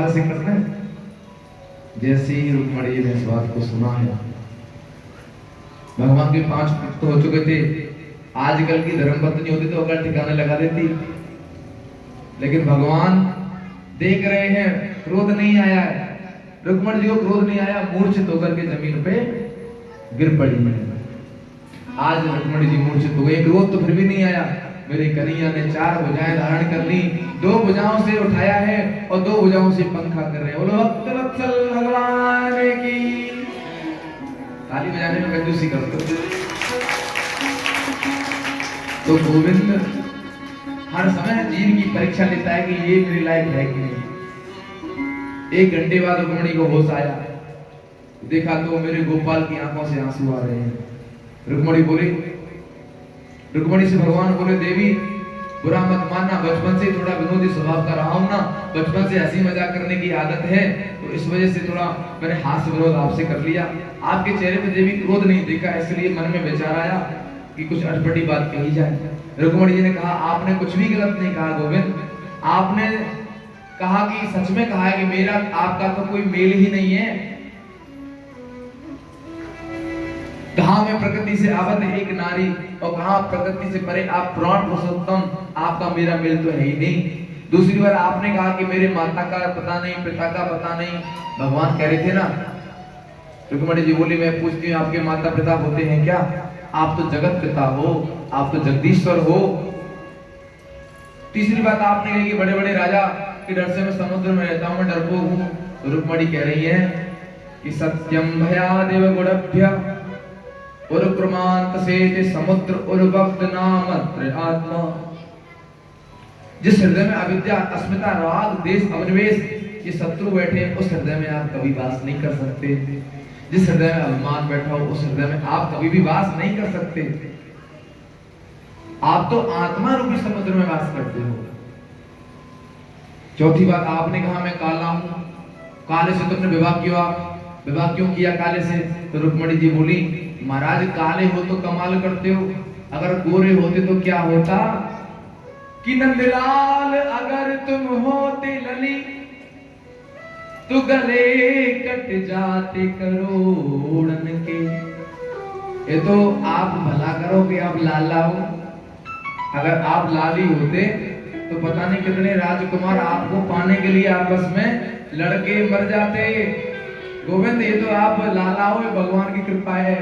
काल से करना है। जैसे ही रुक्मणी ने इस बात को सुना है, भगवान के 5 भक्त हो चुके थे। आजकल की धर्मपत्नी होती तो अगर ठिकाने लगा देती, लेकिन भगवान देख रहे हैं क्रोध नहीं आया है। रुक्मणी जी को क्रोध नहीं आया, मूर्छित होकर के जमीन पे गिर पड़ी है। आज रुक्मणी जी मूर्छित हो गई, क्रोध तो फिर भी नहीं आया। मेरे कन्हैया ने 4 भुजाएं धारण कर ली, 2 भुजाओं से उठाया है और 2 भुजाओं से पंखा कर रहे हैं। बोलो भक्त वत्सल भगवान की। ताली बजाने में कंजूसी करते हो। तो गोविंद हर समय जीव की परीक्षा लेता है कि ये मेरे लायक है कि नहीं। 1 घंटे बाद रुक्मणी को होश आया, देखा तो मेरे गोपाल की आंखों से आंसू आ रहे हैं। रुक्मणी बोली, रुक्मणी से भगवान बोले, देवी बुरा मत मानना, बचपन से थोड़ा विनोदी स्वभाव का रहा हूं ना, बचपन से हंसी मजाक करने की आदत है, तो इस वजह से थोड़ा मैंने हास्य विरोध आपसे कर लिया। आपके चेहरे पे देवी क्रोध नहीं देखा, इसलिए मन में विचार आया कि कुछ अटपटी बात कही जाए। रुक्मणी जी ने कहा, आपने कुछ भी गलत नहीं कहा गोविंद, आपने कहा कि सच में कहा है कि मेरा आपका तो कोई मेल ही नहीं है। कहा मैं प्रकृति से आबद्ध एक नारी, और कहा प्रकृति से परे आप प्राण पुरुषोत्तम, आपका मेरा मेल तो है ही नहीं। दूसरी बार आपने कहा कि मेरे माता का पता नहीं, पिता का पता नहीं। भगवान कह रहे थे ना। रुक्मणी जी बोली, मैं पूछती हूँ आपके माता पिता होते हैं क्या? आप तो जगत पिता हो, आप तो जगदीश्वर हो। तीसरी बात आपने कही कि बड़े बड़े राजा के डर से मैं समुद्र में रहता हूं, मैं डरपोक हूं। तो रुक्मणी कह रही है कि सत्यम भयादेव गुणभ्य उरुक्रमांत सेते समुद्र उर्वक्त नामत्र आत्मा। जिस हृदय में अविद्या, अस्मिता, राग, देश, अभिनिवेश ये शत्रु बैठे हैं, उस हृदय में आप कभी वास नहीं कर सकते। जिस हृदय में अभिमान बैठा हो, उस हृदय में आप कभी भी वास नहीं कर सकते। आप तो आत्मा रूपी समुद्र में वास करते हो। चौथी बात आपने कहा मैं काला हूं, काले से तुमने विवाह क्यों किया काले से? तो रुक्मणी जी बोली, महाराज काले हो तो कमाल करते हो, अगर गोरे होते तो क्या होता कि नंदलाल अगर तुम होते लली तो गले कट जाते करोड़न के। ये तो आप भला करो कि आप लाला हो, अगर आप लाली होते तो पता नहीं कितने राजकुमार आपको पाने के लिए आपस में लड़के मर जाते। गोविंद ये तो आप लाला हो, भगवान की कृपा है।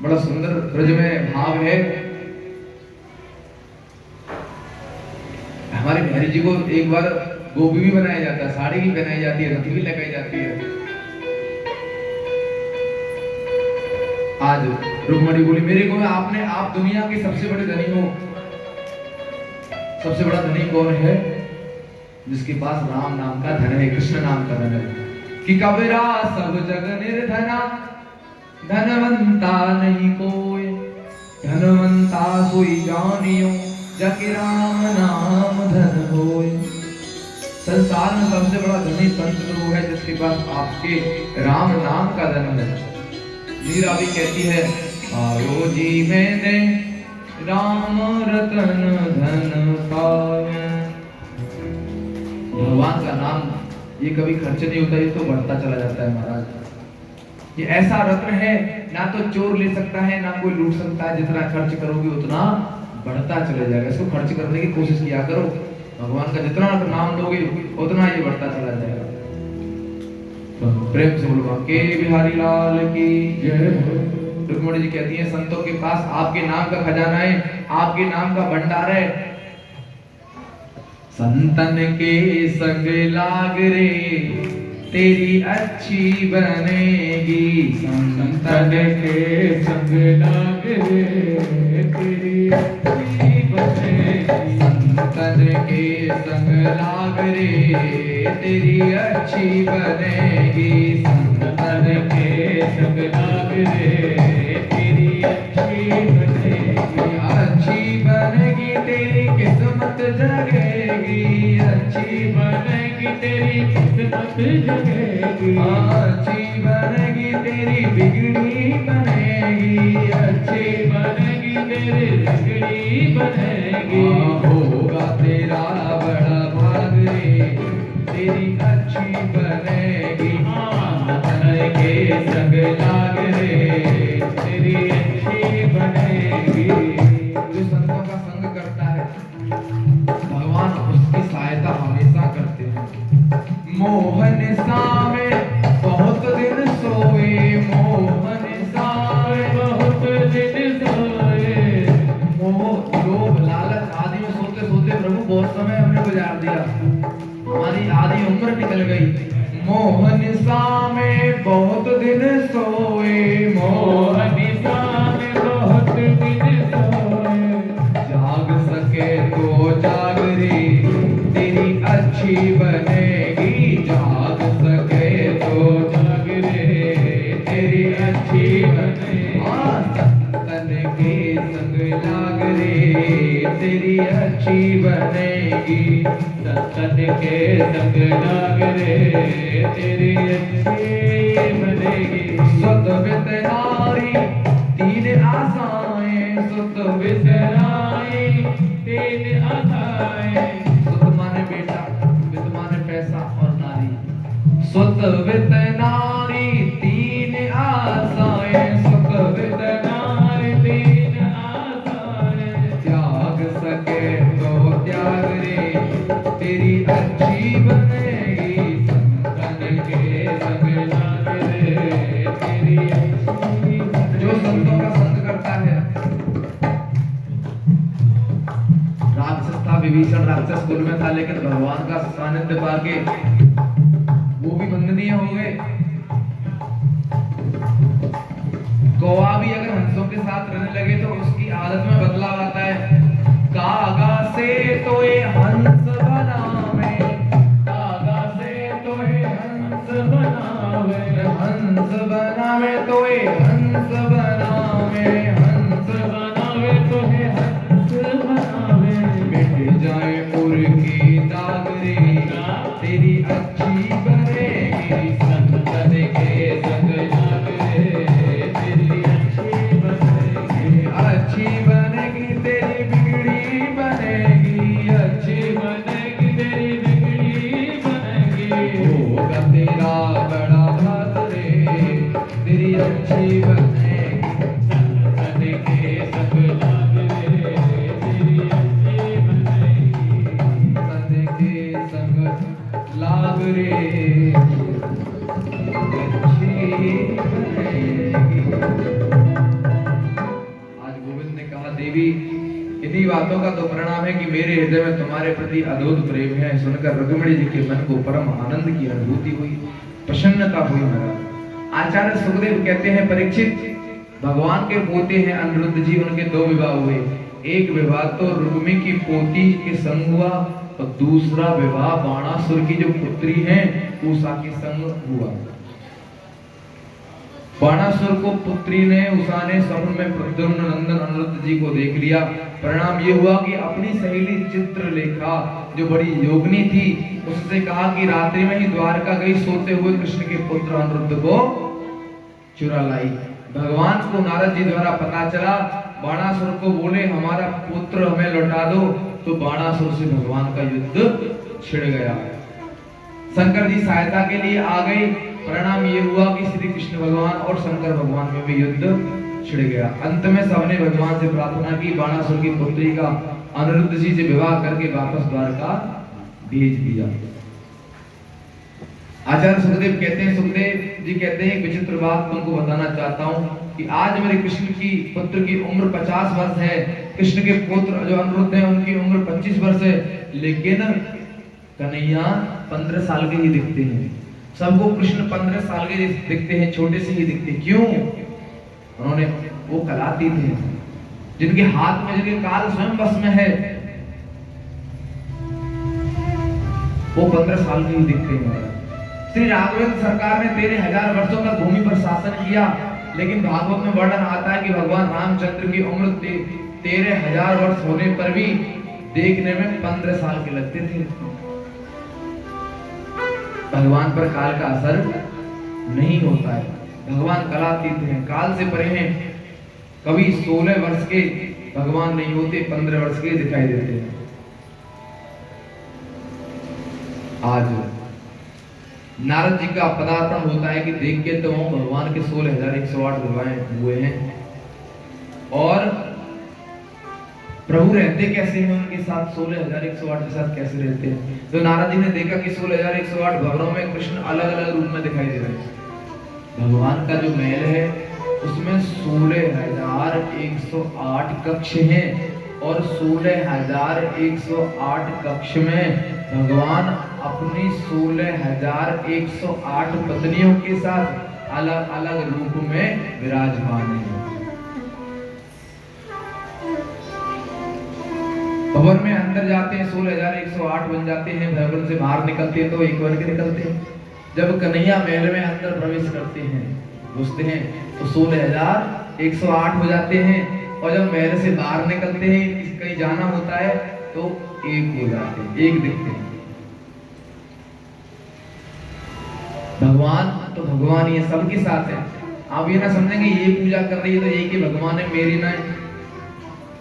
बड़ा सुंदर ब्रज में भाव है। हमारे बिहारी जी को एक बार गोपी भी बनाया जाता है, साड़ी भी पहनाई जाती है, रथ भी लगाई जाती है। आज रुक्मणी बोली, मेरे को आपने, आप दुनिया के सबसे बड़े धनी हो। सबसे बड़ा धनी कौन है? जिसके पास राम नाम का धन है, कृष्ण नाम का धन है। कि कबीरा सब जग निर्धना, धनवंता नहीं कोई, धनवंता सोई जानियो, जके राम नाम धन होय। संसार में सबसे बड़ा धनी संत वो है जिसके पास आपके राम नाम का धन है। मीरा भी कहती है, आयो जी मैंने राम रतन धन पाया। भगवान का नाम ये कभी खर्च नहीं होता, ये तो बढ़ता चला जाता है महाराज। ये ऐसा रत्न है, ना तो चोर ले सकता है, ना कोई लूट सकता है। जितना खर्च करोगे उतना बढ़ता चले जाएगा। इसको खर्च करने की कोशिश किया करो। भगवान का जितना नाम लोगे उतना ये बढ़ता चला जाएगा। तो प्रेम से बोलो के बिहारी लाल की जय। रुक्मणी जी कहती है, संतों के पास आपके नाम का खजाना है, आपके नाम का भंडार है। संतन के संग लाग रे तेरी अच्छी बनेगी, संतन के संग लाग रे तेरी अच्छी बनेगी। संतन के संग लाग रे तेरी अच्छी बनेगी, संतन के संग लाग रे तेरी अच्छी बनेगी। अच्छी बनेगी तेरी किस्मत जगेगी, अच्छी बनेगी तेरी किस्मत जगेगी। अच्छी बनेगी तेरी बिगड़ी बनेगी, अच्छी बनेगी तेरी बिगड़ी बनेगी। होगा तेरा बड़ा भाग रे तेरी अच्छी बनेगी। संतन के संग लाग रे तेरी अच्छी बनेगी। जो संतों का संग करता है भगवान उसकी सहायता हमेशा करते हैं। मोहन सामे बहुत दिन सोए, मोहन सामे बहुत दिन सोए। मोह लोभ लालच आदि में सोते सोते प्रभु बहुत समय हमने गुजार दिया, हमारी आधी उम्र निकल गई। मोहन सामे बहुत दिन सोए, मोहन सामे बहुत दिन सोए। जाग सके तो जाग रे तेरी अच्छी बनेगी। जाग सके तो जाग रे तेरी अच्छी बनेगी। संतन के संग लाग रे तेरी अच्छी बनेगी। संतन के संग लाग रे तेरी अच्छी बनेगी। सुत वित नारी तीन आशाएं, सुत वित नारी तीन आशाएं। सुत माने बेटा, वित माने पैसा और नारी। सुत वित नारी तीन आशाएं, सुत वित नारी तीन आशाएं। त्याग सके तो त्याग रे तेरी अच्छी बनेगी। संतन के संग लाग रे तेरी अच्छी। जो संतों का संग करता है, राक्षस था विभीषण, राक्षस कुल में था, लेकिन भगवान का सानिध्य पाके वो भी वंदनीय हो गए। कौवा भी अगर हंसों के साथ रहने लगे तो उसकी आदत में बदलाव आता है। कागा से तो ये हंस बनावे, कागा से तो ये हंस बनावे, हंस बनावे तो ये हंस बनावे, हंस बनावे तो ये हंस बनावे। मिट जाए उर की दाग रे तेरी अच्छी बनेगी। संतन के संग लाग रे तेरी अच्छी बनेगी। अच्छी बनेगी तेरी बिगड़ी बनेगी, अच्छी बनेगी तेरी बिगड़ी बनेगी। होगा तेरा बड़ा हाथ रे तेरी अच्छी बनेगी। संतन के संग लाग रे तेरी अच्छी बनेगी। संतन के संग लाग रे अच्छी बनेगी। आज गोविंद ने कहा देवी इन्हीं बातों का तो परिणाम है कि मेरे हृदय में तुम्हारे प्रति अद्भुत प्रेम है। सुनकर रुक्मिणी जी के मन को परम आनंद की अनुभूति हुई, प्रसन्नता हुई महाराज। आचार्य सुखदेव कहते हैं परीक्षित भगवान के पोते हैं अनिरुद्ध जी, उनके दो विवाह हुए। एक विवाह तो रुक्मी की पोती के संग हुआ और दूसरा विवाह बाणासुर की जो पुत्री है उषा के संग हुआ। बाणासुर को पुत्री ने उषा ने स्वप्न में प्रद्युम्न नंदन अनिरुद्ध जी को देख लिया। परिणाम ये हुआ कि अपनी सहेली चित्रलेखा जो बड़ी योगिनी थी उससे कहा कि रात्रि में ही द्वारका गई, सोते हुए कृष्ण के पुत्र अनिरुद्ध को चुरा लाई। भगवान को नारद जी द्वारा पता चला, बाणासुर को बोले हमारा पुत्र हमें लौटा दो, तो बाणासुर से भगवान का युद्ध छिड़ गया। शंकर जी सहायता के लिए आ गए। परिणाम ये हुआ कि श्री कृष्ण भगवान और शंकर भगवान में भी युद्ध छिड़ गया। अंत में सबने भगवान से प्रार्थना की, बाणासुर की पुत्री का अनिरुद्ध जी से विवाह करके वापस द्वारका भेज दिया। आचार्य सुखदेव कहते हैं, सुखदेव जी कहते हैं विचित्र बात तुमको बताना चाहता हूँ कि आज मेरे कृष्ण की पुत्र की उम्र 50 वर्ष है, कृष्ण के पुत्र जो अनिरुद्ध हैं उनकी उम्र 25 वर्ष है, लेकिन कन्हैया 15 साल के ही दिखते हैं। सबको कृष्ण 15 साल के दिखते हैं, छोटे से ही दिखते हैं। क्यों? उन्होंने वो कलाती थे जिनके हाथ में जिनके काल स्वयं बस में है, वो 15 साल के ही दिखते हैं। श्री राघवेंद्र सरकार ने 13,000 वर्षों तक भूमि पर शासन किया, लेकिन भागवत में वर्णन आता है कि भगवान रामचंद्र की उम्र 13,000 वर्ष होने पर भी देखने में 15 साल के लगते थे। भगवान पर काल का असर नहीं होता है। भगवान कलातीत हैं, काल से परे हैं। कभी 16 वर्ष के भगवान नहीं होते, 15 वर्ष के दिखाई देते हैं। आज नारद जी का पदार्पण होता है कि देख के तो भगवान के 16,108 विवाह हुए हैं, और प्रभु रहते कैसे हैं उनके साथ, 16,108 के साथ कैसे रहते हैं। तो नारद जी ने देखा कि 16,108 भवनों में कृष्ण अलग अलग रूप में दिखाई दे रहे हैं। भगवान का जो महल है उसमें 16,108 कक्ष हैं, और 16,108 कक्ष में भगवान अपनी 16,108 पत्नियों के साथ अलग अलग रूप में विराजमान हैं। भवन में अंदर जाते हैं 16,108 बन जाते हैं, भवन से बाहर निकलते हैं तो एक बन के निकलते हैं। जब कन्हैया महल में अंदर प्रवेश करते हैं, घुसते हैं, तो 16,108 हो जाते हैं, और जब महल से बाहर निकलते हैं, कहीं जाना होता है तो एक हो जाते हैं, एक दिखते हैं। भगवान तो भगवान ही है, सबके साथ है। आप ये ना समझेंगे ये पूजा कर रही है तो एक ही भगवान है, मेरी ना है।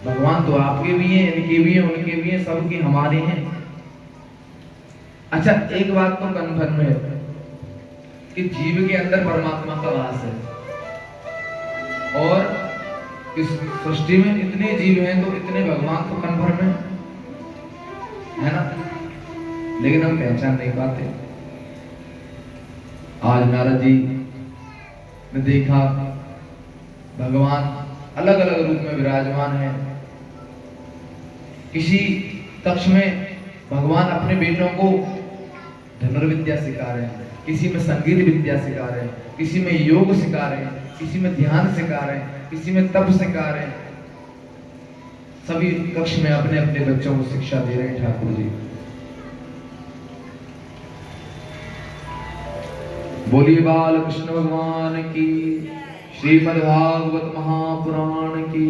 भगवान तो आपके भी हैं, इनके भी हैं, उनके भी हैं, सबके हमारे हैं। अच्छा, एक बात तो कन्फर्म है कि जीव के अंदर परमात्मा का वास है, और इस सृष्टि में इतने जीव हैं तो इतने भगवान तो कन्फर्म है ना, लेकिन हम पहचान नहीं पाते। आज नारद जी ने देखा भगवान अलग अलग रूप में विराजमान है। किसी कक्ष में भगवान अपने बेटों को धनुर्विद्या सिखा रहे हैं, किसी में संगीत विद्या सिखा रहे हैं, किसी में योग सिखा रहे हैं, किसी में ध्यान सिखा रहे हैं, किसी में तप सिखा रहे हैं। सभी कक्ष में अपने अपने बच्चों को शिक्षा दे रहे हैं ठाकुर जी। बोलिए बाल कृष्ण भगवान की, श्रीमद् भागवत महापुराण की।